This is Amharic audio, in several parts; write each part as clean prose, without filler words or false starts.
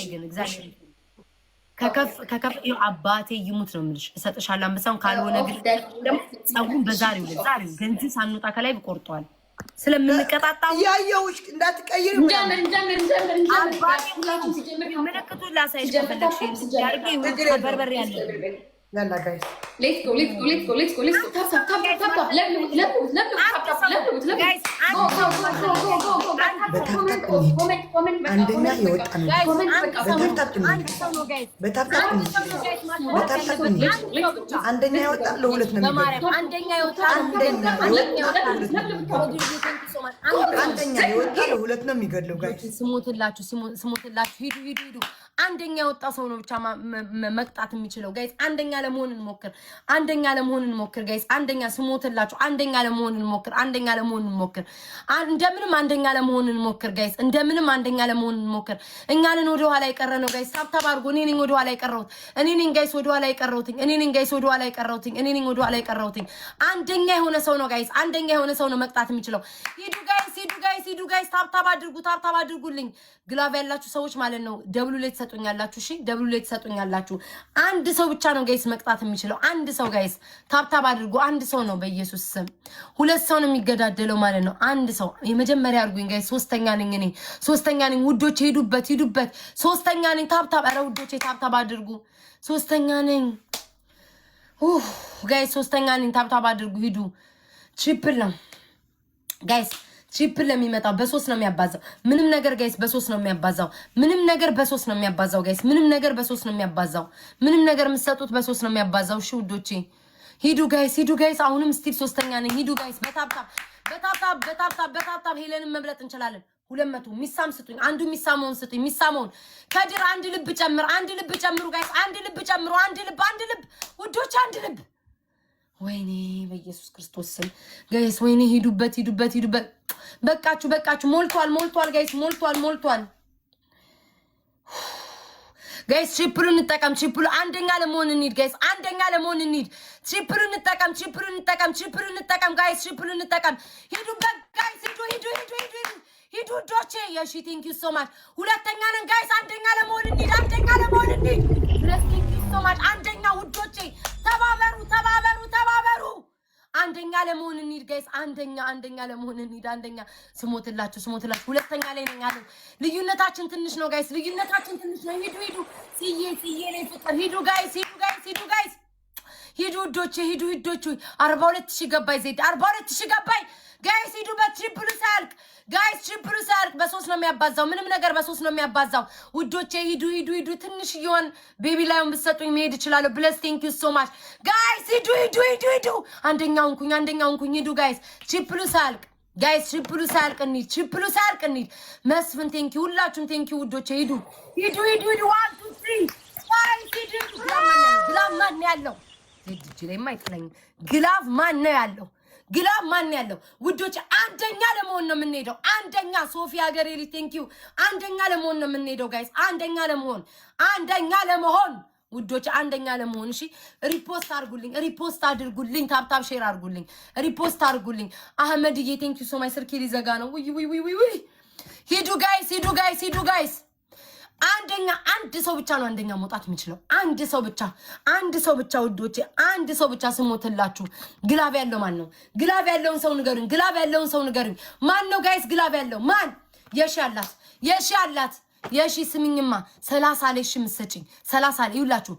ግን እግዚአብሔር ከከፍ አባቴ ይሙት ነው የምልሽ። እሰጥሻለሁ አንበሳውን ካልሆነ ግን ደግሞ ጸጉን በዛሬው ዛሬው ገንዘብ ሳንወጣ ከላይ ቆርጧል። ስለምንቀጣጣው ያየውሽ እንዳትቀይር ምልክቱን ላሳይሽ ከፈለግሽ ያርጌ በርበሬ ያለ يلا جايز let's go tap አንደኛ የወጣ ነው አንደኛ የወጣ ለሁለት ነው አንደኛ የወጣ ለሁለት ነው የሚገድለው ጋይስ ስሞትላችሁ ሂዱ አንደኛ የወጣ ሰው ነው ብቻ መቅጣት የሚችለው ጋይስ አንደኛ ለመሆን እንሞክር ጋይስ አንደኛ ስሞትላችሁ አንደኛ ለመሆን እንሞክር እንደምንም አንደኛ ለመሆን እንሞክር ጋይስ እንደምንም አንደኛ ለመሆን እንሞክር እኛንን ወደ ኋላ የቀረ ነው ጋይስ ታብታብ አድርጎ እኔ ነኝ ወደ ኋላ የቀረሁት እኔ ነኝ ጋይስ ወደ ኋላ የቀረሁት አንደኛ የሆነ ሰው ነው ጋይስ አንደኛ የሆነ ሰው ነው መቅጣት የሚችለው ሂዱ ጋይስ ታብታብ አድርጉልኝ ግላቭ ያላችሁ ሰዎች ማለት ነው ደብሉ ላይ ተሰጡኛላችሁ እሺ ደብሉ ላይ ተሰጡኛላችሁ አንድ ሰው ብቻ ነው ጋይስ መቅጣት የሚችለው አንድ ሰው ጋይስ ታብታብ አድርጉ አንድ ሰው ነው በኢየሱስ ስም ሁለት ሰው ነው የሚገዳደለው ማለት ነው አንድ ሰው የመጀመሪያ አድርጉኝ ጋይስ ሶስተኛ ነኝ ውዶች ሄዱበት ሶስተኛ ነኝ ታብታብ አረ ውዶች ታብታብ አድርጉ ሶስተኛ ነኝ ጋይስ ሶስተኛ ነኝ ታብታብ አድርጉ ሂዱ ትሪፕል ነው ጋይስ ትሪፕል ለሚመጣው በ3 ነው የሚያባዛው ምንም ነገር ጋይስ በ3 ነው የሚያባዛው ጋይስ ምንም ነገር በ3 ነው የሚያባዛው ምንም ነገር የምትሰጡት በ3 ነው የሚያባዛው እሺ ውዶቼ ሂዱ ጋይስ አሁንም ስቲል ሶስተኛ ነኝ ሂዱ ጋይስ በታብታብ ሄለንን መብለጥ እንችላለን 200 ሚሳም ስጡኝ አንዱ ሚሳመውን ከድር አንድ ልብ ጨምሩ ጋይስ አንድ ልብ ውዶች አንድ ልብ ወይኔ በኢየሱስ ክርስቶስ ስም ጋይስ ወይኔ ሂዱበት በቃችሁ ሞልቷል ጋይስ ትሪፕሉን እንጠቀም አንደኛ ለመሆን እንሂድ ጋይስ ትሪፕሉን እንጠቀም ጋይስ ሂዱበት ጋይስ ሂዱ ዶቼ የሺ ቴንክ ዩ ሶ ማች ሁለተኛ ነን ጋይስ አንደኛ ለመሆን እንሂድ ብለስ ቴንክ ዩ ሶ ማች አንደኛ ውዶቼ ተባበሩ አንደኛ ለመሆን እንሂድ ጋይስ አንደኛ ለመሆን እንሂድ አንደኛ ስሞትላችሁ ሁለተኛ ላይ ነኝ አለ ልዩነታችን ትንሽ ነው ጋይስ ሂዱ ሲዬ ላይ ፍቅር ሂዱ ጋይስ ሂዱ ዶቼ ሂዱ 42000 ገባይ ዜድ 42000 ገባይ ጋይስ ሂዱ በትሪፕሉ ሳልክ ጋይስ ትሪፕሉ ሳልክ በ3 ነው የሚያባዛው ምንም ነገር በ3 ነው የሚያባዛው ውዶቼ ሂዱ ትንሽ ይሆን ቤቢ ላይውን ብትሰጡኝ መሄድ ይችላል ብለስ ቴንክ ዩ ሶ ማች ጋይስ ሂዱ አንደኛውን ኩኝ ሂዱ ጋይስ ትሪፕሉ ሳልክ እንሂድ መስፍን ቴንክ ዩ ሁላችሁም ቴንክ ዩ ውዶቼ ሂዱ 1 2 3 ጋይስ ሂዱ ግላቭ ማን ያለው ዜድ ላይ ማይጥለኝ ግላቭ ማን ያለው ውዶች አንደኛ ለመሆን ነው የምንሄደው አንደኛ ሶፊያ ገሬሊ ቴንክ ዩ አንደኛ ለመሆን ነው የምንሄደው ጋይስ አንደኛ ለመሆን ውዶች አንደኛ ለመሆን እሺ ሪፖስት አድርጉልኝ ታብታብ ሼር አድርጉልኝ ሪፖስት አድርጉልኝ አህመድዬ ቴንክ ዩ ሶ ማች ስልኬ ሊዘጋ ነው ውይ ሂዱ ጋይስ አንድ ሰው ብቻ ነው አንደኛ መውጣት የሚችለው አንድ ሰው ብቻ ውዶቼ አንድ ሰው ብቻ ስሞትላችሁ ግላቭ ያለው ማን ነው ግላቭ ያለውን ሰው ንገሩኝ ማን ነው ጋይስ ግላቭ ያለው ማን የሺ አላት የሺ ስምኝማ 30 ላይ ምሰጪኝ 30 ላይ ይውላችሁ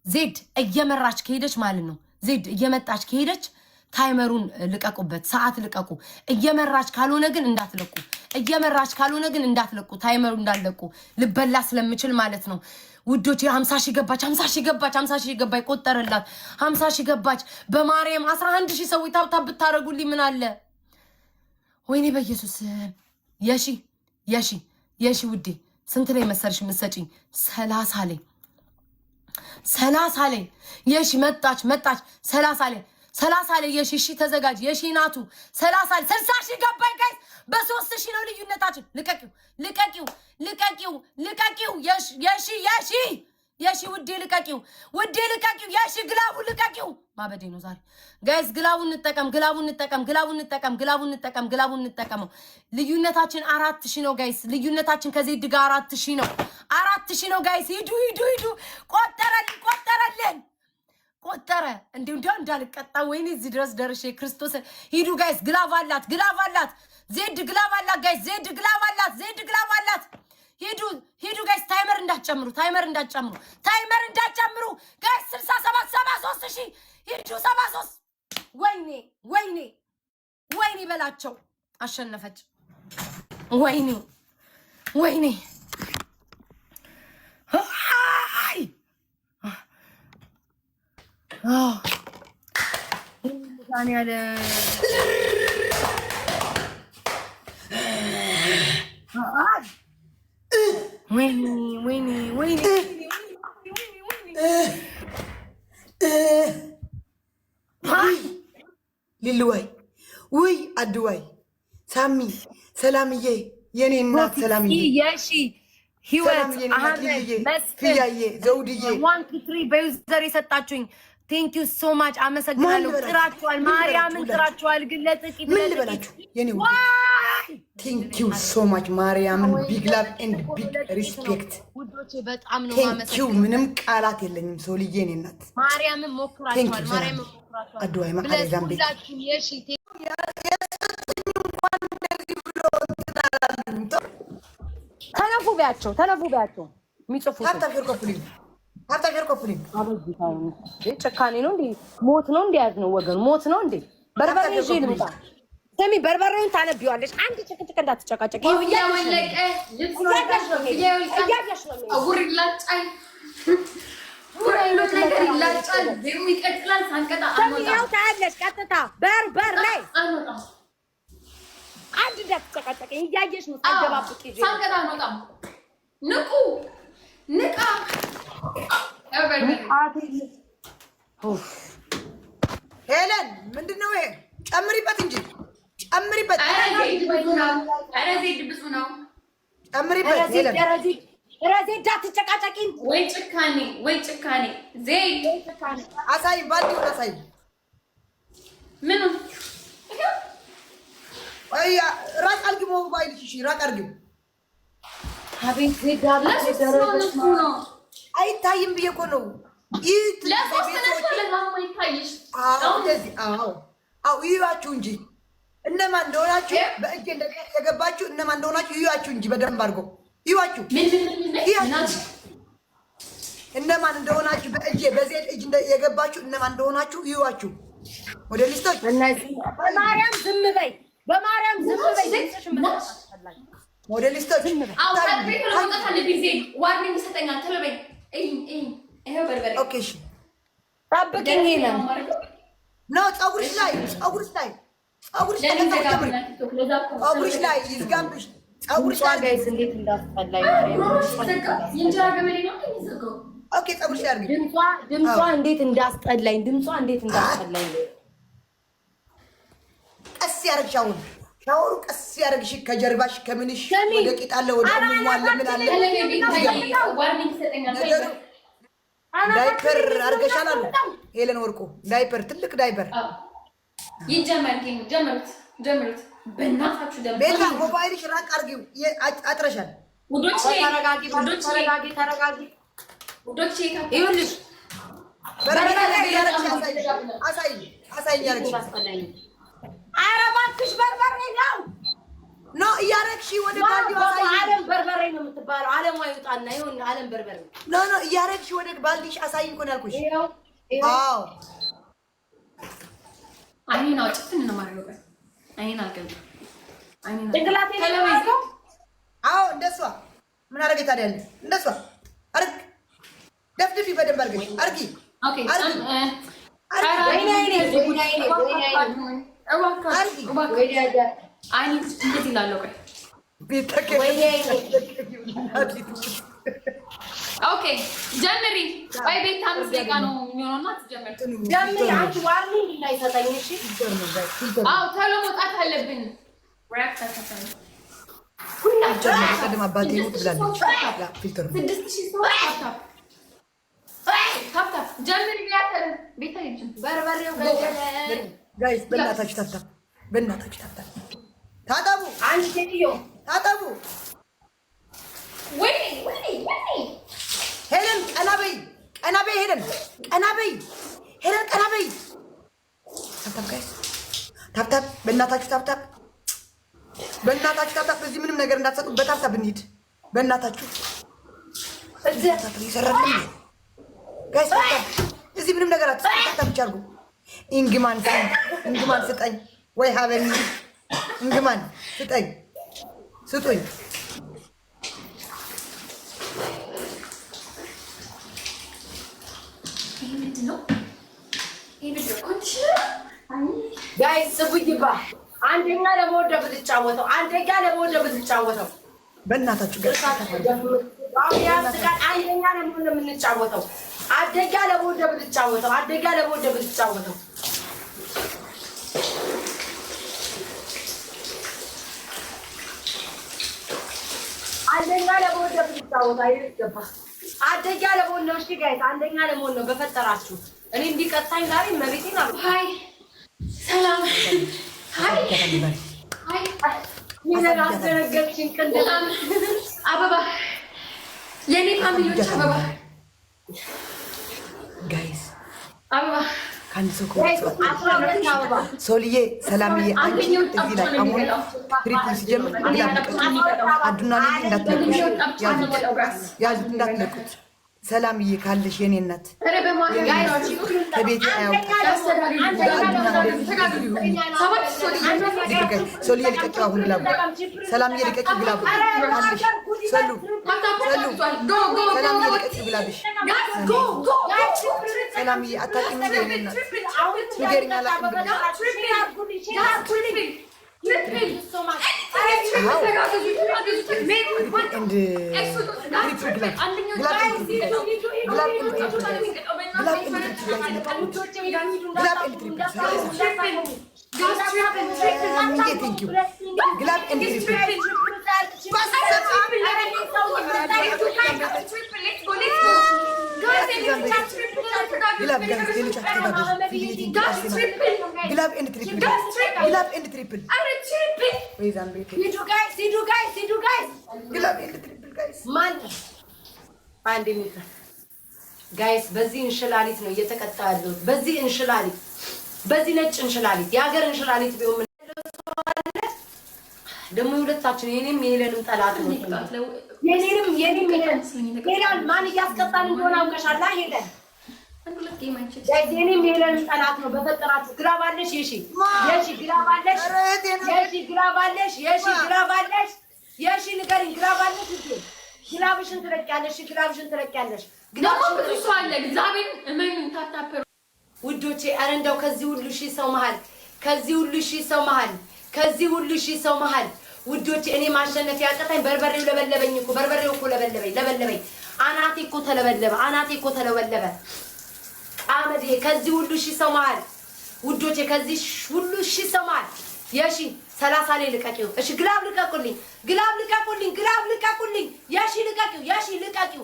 ዜድ እየመራች ከሄደች ማለት ነው ዜድ እየመጣች ከሄደች ታይመሩን ልቀቁበት ሰዓት ልቀቁ እየመራች ካልሆነ ግን እንዳትለቁ ታይመሩ እንዳለቁ ልበላ ስለምችል ማለት ነው ውዶቼ 50 ሺህ ገባች ቆጠረላት 50 ሺህ ገባች በማርያም 11000 ሰው ታብታብ ብታረጉልኝ ምን አለ ወይኔ በኢየሱስ የሺ ውዴ ስንት ላይ መሰርሽ ምሰጪኝ 30 ላይ የሺ መጣች 30 ላይ የሺ ተዘጋጅ የሺ ናቱ 60 ሺህ ገባይ ጋይስ በ3000 ነው ልዩነታችን ልቀቂው የሺ ያሺ ውዴ ልቀቂው፣ ውዴ ልቀቂው፣ ያሺ ግላቡ ልቀቂው። ማበዴ ነው ዛሬ ጋይስ። ግላቡን እንጠቀም፣ ግላቡን እንጠቀም፣ ግላቡን እንጠቀም፣ ግላቡን እንጠቀም፣ ግላቡን እንጠቀመው። ልዩነታችን 4000 ነው ጋይስ። ልዩነታችን ከዜድ ጋር 4000 ነው፣ 4000 ነው ጋይስ። ሂዱ ሂዱ ሂዱ። ቆጠረልን፣ ቆጠረልን፣ ቆጠረ። እንዴው እንዳልቀጣ ወይኔ እዚህ ድረስ ደርሼ ክርስቶስ። ሂዱ ጋይስ። ግላብ አላት፣ ግላብ አላት። ዜድ ግላብ አላት ጋይስ። ዜድ ግላብ አላት፣ ዜድ ግላብ አላት። ሂዱ ሂዱ ጋይስ። ታይመር እንዳትጨምሩ፣ ታይመር እንዳትጨምሩ፣ ታይመር እንዳትጨምሩ ጋይስ። 67 73 ሺህ ሂዱ 73። ወይኔ ወይኔ ወይኔ በላቸው። አሸነፈች። ወይኔ ወይኔ አይ ታኔ ያለ ወይኔ ወይኔ ወይኔ ሊልዋይ ውይ አድዋይ ሳሚ ሰላምዬ የኔ እናት ሰላምዬ የሺ ህይወት አህመድ መስፍያዬ ዘውድዬ 1 2 3 በዩዘር የሰጣችሁኝ ቴንክ ዩ ሶ ማች አመሰግናለሁ። ጥራችኋል፣ ማርያምን ጥራችኋል። ግን ለጥቂት ምን ልበላችሁ የኔ ቴንክ ዩ ሶ ማች ማርያምን ቢግ ላቭ ኤንድ ቢግ ሪስፔክት ውዶቼ፣ በጣም ነው ቴንክ ዩ። ምንም ቃላት የለኝም። ሶልዬ የኔ እናት ማርያምን ሞክራችኋል፣ ማርያምን ሞክራችኋል። አድዋይ ማአለዛም ቤት የሺ ተነፉ ቢያቸው፣ ተነፉ ቢያቸው የሚጽፉት ሀብታፌር ኮፕሊንግ ጭካኔ ነው እንዴ? ሞት ነው እንዴ? ያዝ ነው ወገን፣ ሞት ነው እንዴ? በርበሬ ይዤ ልምጣ። ስሚ በርበሬውን ታነቢዋለሽ። አንድ ጭቅጭቅ እንዳትጨቃጨቅ። ታያለሽ። ቀጥታ በርበር ላይ አንድ እንዳትጨቃጨቅ እያየሽ ነው። ታደባብቅ ይዤ ንቁ ንቃ ሄለን ምንድን ነው ይሄ? ጨምሪበት እንጂ ጨምሪበት፣ ጨምሪበት። ሄለን ዜድ አትጨቃጨቂኝ። ወይ ጭካኔ ወይ ጭካኔ። ዜድ አሳይ፣ ባልዲውን አሳይ። ምኑ ራቅ አድርጊው ሞባይልሽ። እሺ ራቅ አድርጊው። አቤት ዜድ ነው አይታይም ብዬ እኮ ነው። ይዩዋችሁ እንጂ እነማን እንደሆናችሁ በእጅ የገባችሁ እነማን እንደሆናችሁ ይዩዋችሁ እንጂ በደንብ አድርገው ይዩዋችሁ። እነማን እንደሆናችሁ በእጅ በዜድ እጅ የገባችሁ እነማን እንደሆናችሁ ይዩዋችሁ። ወደ ሊስቶች በማርያም ዝም በይ፣ በማርያም ዝም በይ። ወደ ሊስቶች ዋርኒንግ ይሰጠኛል። ተለበኝ ኦኬ እሺ፣ ጠብቅኝ። ሄለን ነው ፀጉርሽ ላይ ፀጉርሽ ላይ ፀጉርሽ ላይ ይዝጋብሽ። ፀጉርሽ ላይ ጋይስ እንዴት እንዳስጠላኝ የእንጀራ ገመዴ ነው የሚዘጋው። ኦኬ ፀጉርሽ ላይ አድርጊ። ድምጿ እንዴት እንዳስጠላኝ፣ ድምጿ እንዴት እንዳስጠላኝ። ቀስ ያደርግሽ አሁን ሻወሩ ቀስ ያደርግሽ ከጀርባሽ ከምንሽ ወደ ቂጥ አለ ወደ ሙሟለ ምን አለ ዋርኒንግ ይሰጠኛል። ዳይፐር አድርገሻል አሉ ሄለን ወርቁ። ዳይፐር ትልቅ ዳይፐር ይጀመር። ጀምሩት ጀምሩት በእናታችሁ። ቤታ ሞባይልሽ ራቅ አድርጊው፣ አጥረሻል። ውዶቼ ተረጋጊ፣ ተረጋጊ፣ ተረጋጊ ውዶቼ። ይኸውልሽ አሳይ ያደርግሽ። ኧረ እባክሽ በርበሬ ነው ኖ እያደረግሽ ወደ ባልዲው አሳይ። አለም በርበሬ ነው የምትባለው። አለም አይውጣና ይሁን አለም በርበሬ ኖ እያደረግሽ ወደ ባልዲሽ አሳይ እኮ ነው ያልኩሽ። አዎ አይኔን አውጭትን ነው ማረጋጋ። አይኔን አልገልጽ። አይኔን ጭንቅላቴ ነው። አዎ እንደሷ ምን አደረገ ታዲያ? እንደሷ አርግ፣ ደፍድፊ በደንብ አርገሽ አርጊ። ኦኬ እንዴት ይላለሁ? ኦኬ ጀምሪ። ወይ ቤት 5 ደቂቃ ነው የሚሆነውና ጀምሪ። አንቺ ዋርኒንግ እንዳይሰጠኝ እሺ። አዎ ቶሎ መውጣት አለብን። ራፕ ተከታተል። ሁላችሁ ቀደም አባቴ ነው ትላለች። ፊልተር 6000 ሰው ጀምር ይያተን ቤታችን በርበሬው ገደለ ጋይስ በእናታችሁ ታብታብ በእናታችሁ ታብታብ ታጠቡ አንድ ሴትዮ ታጠቡ ወይ ሄለን ቀና በይ ሄለን ቀና በይ ታብታብ ጋይስ ታብታብ በእናታችሁ ታብታብ እዚህ ምንም ነገር እንዳትሰጡ በታብታብ እንሂድ በእናታችሁ እዚህ ይሰራል ጋይስ እዚህ ምንም ነገር አትሰጡ ታብታብ ብቻ አድርጉ እንግማን ስጠኝ ወይ ሀበኒ እንግማን ስጡኝ ጋይስ ስቡይባ አንደኛ ለመወደብ ልትጫወተው በእናታችሁ ጋይስ አንደኛ ለመሆን የምንጫወተው አደጋ ለመወደብ ልትጫወተው አንደኛ ለመወደብ ልትጫወተው አይገባ አደጋ ለመሆን ነው። እሺ ጋይስ አንደኛ ለመሆን ነው። በፈጠራችሁ እኔ እንዲቀጣኝ ዛሬ መቤቴን አሉ ሃይ ሰላም ሃይ አስደነገጥሽኝ። ቅድም አበባ የኔ ፋሚሊዎች አበባ ጋይስ አበባ ከአንድ ሰው ሶልዬ ሰላምዬ አንቺ እዚህ ላይ አሁን ትሪፕል ሲጀምር አዱና ላይ ያዙት እንዳትለቁት። ሰላምዬ ካለሽ የኔ እናት ከቤቴ ሶልዬ ልቀቂው አሁን ግላቡ ሰላምዬ ልቀቂው ግላቡ አለሽ ሰላምዬ ልቀቂው ግላብሽ ሰላምዬ አታውቂም እንደ የኔ እናት ንገሪኝ አላውቅም ጋይስ በዚህ እንሽላሊት ነው እየተቀጣ ያለሁት። በዚህ እንሽላሊት፣ በዚህ ነጭ እንሽላሊት፣ የሀገር እንሽላሊት ቢሆን ደግሞ የሁለታችን የኔም የሄለንም ጠላት ነው። የኔም ሄለን ማን እያስቀጣን እንደሆነ አውቀሻላ። ሄለን የኔም የሄለንም ጠላት ነው። በፈጠራችሁ ግራባለሽ የሺ ግራባለሽ የሺ ንገሪኝ ግራባለሽ እንዴ? ግላብሽን ትለቂያለሽ። እሱ አለ እግዚአብሔር እመኑ ታታፐሩ ውዶቼ። ኧረ እንደው ከዚህ ሁሉ ሺህ ሰው መሀል ውዶቼ እኔ ማሸነፍ ያቀታኝ በርበሬው ለበለበኝ እኮ ለበለበኝ። አናቴ እኮ ተለበለበ። አመዴ ከዚህ ሁሉ ሺህ ሰው መሀል ውዶቼ፣ ከዚህ ሁሉ ሺህ ሰው መሀል የሺ 30 ላይ ልቀቂው። እሺ ግላብ ልቀቁልኝ። የሺ ልቀቂው።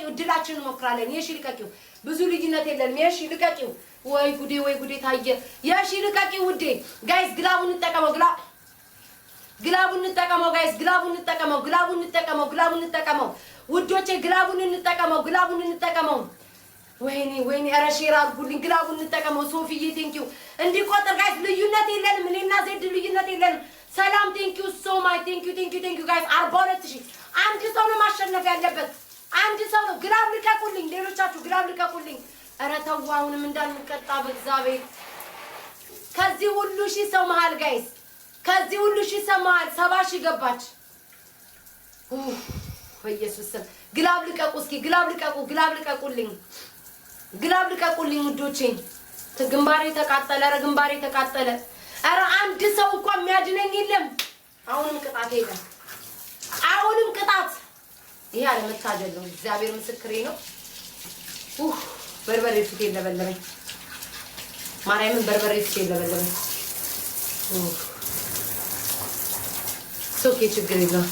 እድላችንን እንሞክራለን። የሺ ልቀቂው። ብዙ ልዩነት የለንም። የሺ ልቀቂው። ወይ ጉዴ ታየ። የሺ ልቀቂው ውዴ። ጋይስ ግላቡን እንጠቀመው። ግላቡን እንጠቀመው ውዶቼ፣ ግላቡን እንጠቀመው። ወይኔ ኧረ ሼር አድርጉልኝ። ግላቡን እንጠቀመው። ሶፊዬ ቴንኪው። እንዲቆጥር ጋይስ ልዩነት የለንም። እኔና ዜድ ልዩነት የለንም። ሰላም ቴንኪው ሶ ማች ቴንኪው ጋይስ 42000 አንድ ሰው ነው ማሸነፍ ያለበት። አንድ ሰው ነው። ግላብ ልቀቁልኝ። ሌሎቻችሁ ግላብ ልቀቁልኝ። ኧረ ተው አሁንም እንዳንቀጣ በእግዚአብሔር። ከዚህ ሁሉ ሺህ ሰው መሀል ጋይስ 70,000 ገባች። በኢየሱስ ስም ግላብ ልቀቁ። እስኪ ግላብ ልቀቁልኝ ውዶቼ። ግንባሬ ተቃጠለ። ኧረ አንድ ሰው እንኳን የሚያድነኝ የለም። አሁንም ቅጣት ሄደ። ይሄ አለመታደል ነው። እግዚአብሔር ምስክሬ ነው። በርበሬ ፊቴን ለበለበኝ። ማርያምን በርበሬ ፊቴን ለበለበኝ። ሶኬ ችግር የለውም።